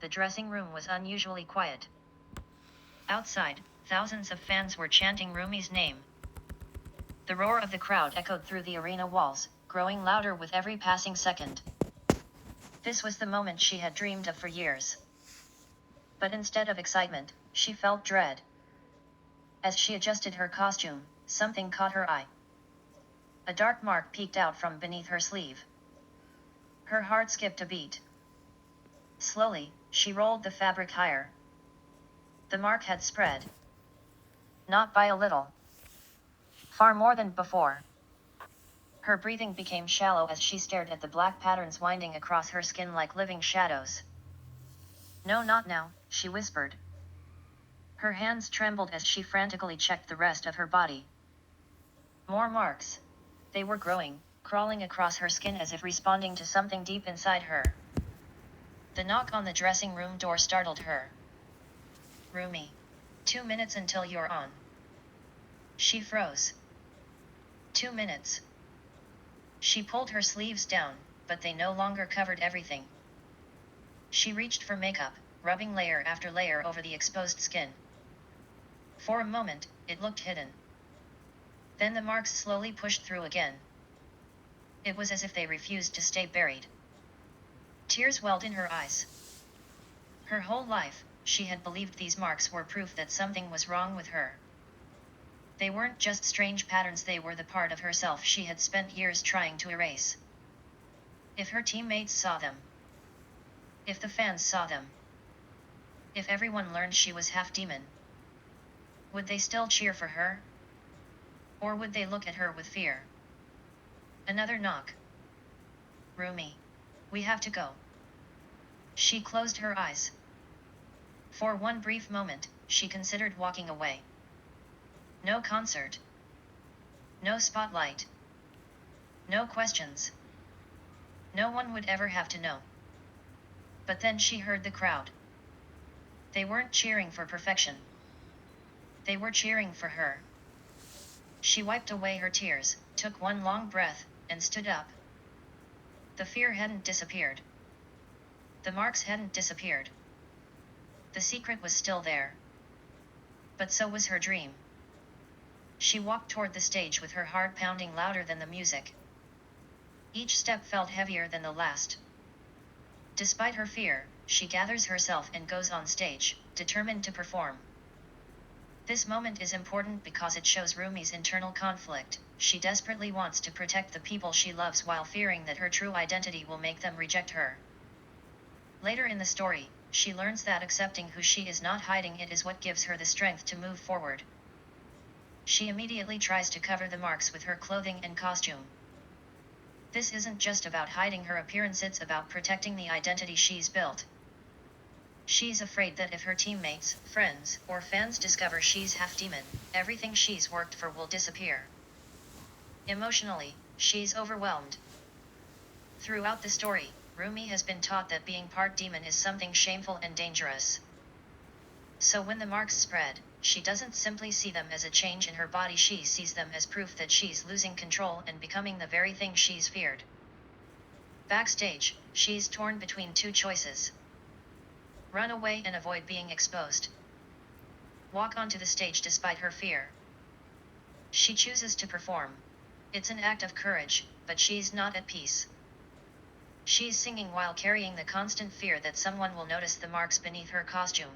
the dressing room was unusually quiet. Outside, thousands of fans were chanting Rumi's name. The roar of the crowd echoed through the arena walls, growing louder with every passing second. This was the moment she had dreamed of for years. But instead of excitement, she felt dread. As she adjusted her costume, something caught her eye. A dark mark peeked out from beneath her sleeve. Her heart skipped a beat. Slowly, she rolled the fabric higher. The mark had spread. Not by a little. Far more than before. Her breathing became shallow as she stared at the black patterns winding across her skin like living shadows. "No, not now," she whispered. Her hands trembled as she frantically checked the rest of her body. More marks. They were growing, crawling across her skin as if responding to something deep inside her. The knock on the dressing room door startled her. "Rumi. 2 minutes until you're on." She froze. 2 minutes. She pulled her sleeves down, but they no longer covered everything. She reached for makeup, rubbing layer after layer over the exposed skin. For a moment, it looked hidden. Then the marks slowly pushed through again. It was as if they refused to stay buried. Tears welled in her eyes. Her whole life, she had believed these marks were proof that something was wrong with her. They weren't just strange patterns, they were the part of herself she had spent years trying to erase. If her teammates saw them, if the fans saw them, if everyone learned she was half demon, would they still cheer for her? Or would they look at her with fear? Another knock. "Rumi. We have to go." She closed her eyes. For one brief moment, she considered walking away. No concert. No spotlight. No questions. No one would ever have to know. But then she heard the crowd. They weren't cheering for perfection. They were cheering for her. She wiped away her tears, took one long breath, and stood up. The fear hadn't disappeared. The marks hadn't disappeared. The secret was still there. But so was her dream. She walked toward the stage with her heart pounding louder than the music. Each step felt heavier than the last. Despite her fear, she gathers herself and goes on stage, determined to perform. This moment is important because it shows Rumi's internal conflict. She desperately wants to protect the people she loves while fearing that her true identity will make them reject her. Later in the story, she learns that accepting who she is, not hiding it, is what gives her the strength to move forward. She immediately tries to cover the marks with her clothing and costume. This isn't just about hiding her appearance, it's about protecting the identity she's built. She's afraid that if her teammates, friends, or fans discover she's half demon, everything she's worked for will disappear. Emotionally, she's overwhelmed. Throughout the story, Rumi has been taught that being part demon is something shameful and dangerous. So when the marks spread, she doesn't simply see them as a change in her body, she sees them as proof that she's losing control and becoming the very thing she's feared. Backstage, she's torn between two choices. Run away and avoid being exposed. Walk onto the stage despite her fear. She chooses to perform. It's an act of courage, but she's not at peace. She's singing while carrying the constant fear that someone will notice the marks beneath her costume.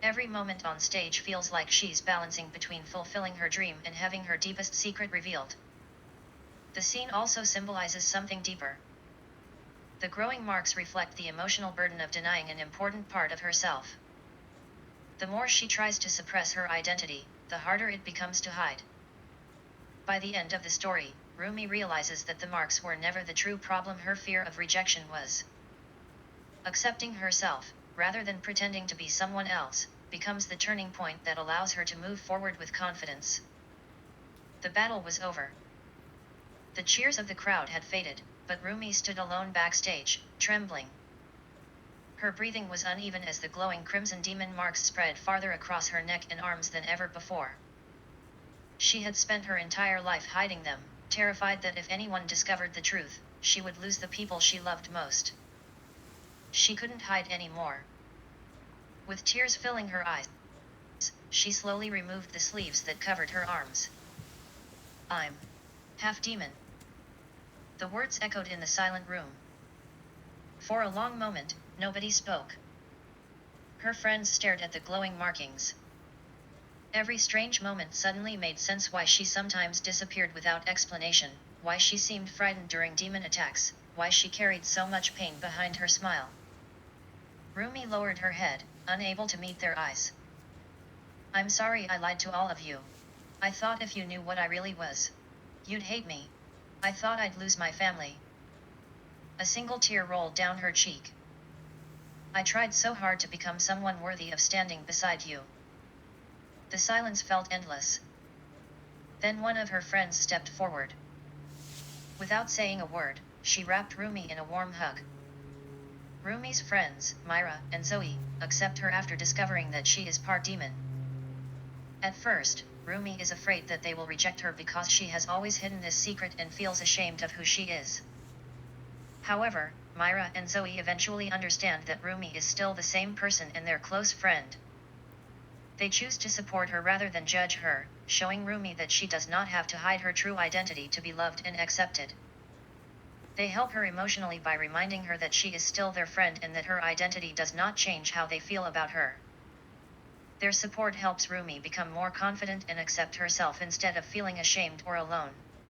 Every moment on stage feels like she's balancing between fulfilling her dream and having her deepest secret revealed. The scene also symbolizes something deeper. The growing marks reflect the emotional burden of denying an important part of herself. The more she tries to suppress her identity, the harder it becomes to hide. By the end of the story, Rumi realizes that the marks were never the true problem, her fear of rejection was. Accepting herself, rather than pretending to be someone else, becomes the turning point that allows her to move forward with confidence. The battle was over. The cheers of the crowd had faded, but Rumi stood alone backstage, trembling. Her breathing was uneven as the glowing crimson demon marks spread farther across her neck and arms than ever before. She had spent her entire life hiding them, terrified that if anyone discovered the truth, she would lose the people she loved most. She couldn't hide anymore. With tears filling her eyes, she slowly removed the sleeves that covered her arms. I'm half demon. The words echoed in the silent room. For a long moment, nobody spoke. Her friends stared at the glowing markings. Every strange moment suddenly made sense: why she sometimes disappeared without explanation, why she seemed frightened during demon attacks, why she carried so much pain behind her smile. Rumi lowered her head, unable to meet their eyes. I'm sorry I lied to all of you. I thought if you knew what I really was, you'd hate me. I thought I'd lose my family. A single tear rolled down her cheek. I tried so hard to become someone worthy of standing beside you. The silence felt endless. Then one of her friends stepped forward. Without saying a word, she wrapped Rumi in a warm hug. Rumi's friends, Myra and Zoe, accept her after discovering that she is part demon. At first, Rumi is afraid that they will reject her because she has always hidden this secret and feels ashamed of who she is. However, Myra and Zoe eventually understand that Rumi is still the same person and their close friend. They choose to support her rather than judge her, showing Rumi that she does not have to hide her true identity to be loved and accepted. They help her emotionally by reminding her that she is still their friend and that her identity does not change how they feel about her. Their support helps Rumi become more confident and accept herself instead of feeling ashamed or alone.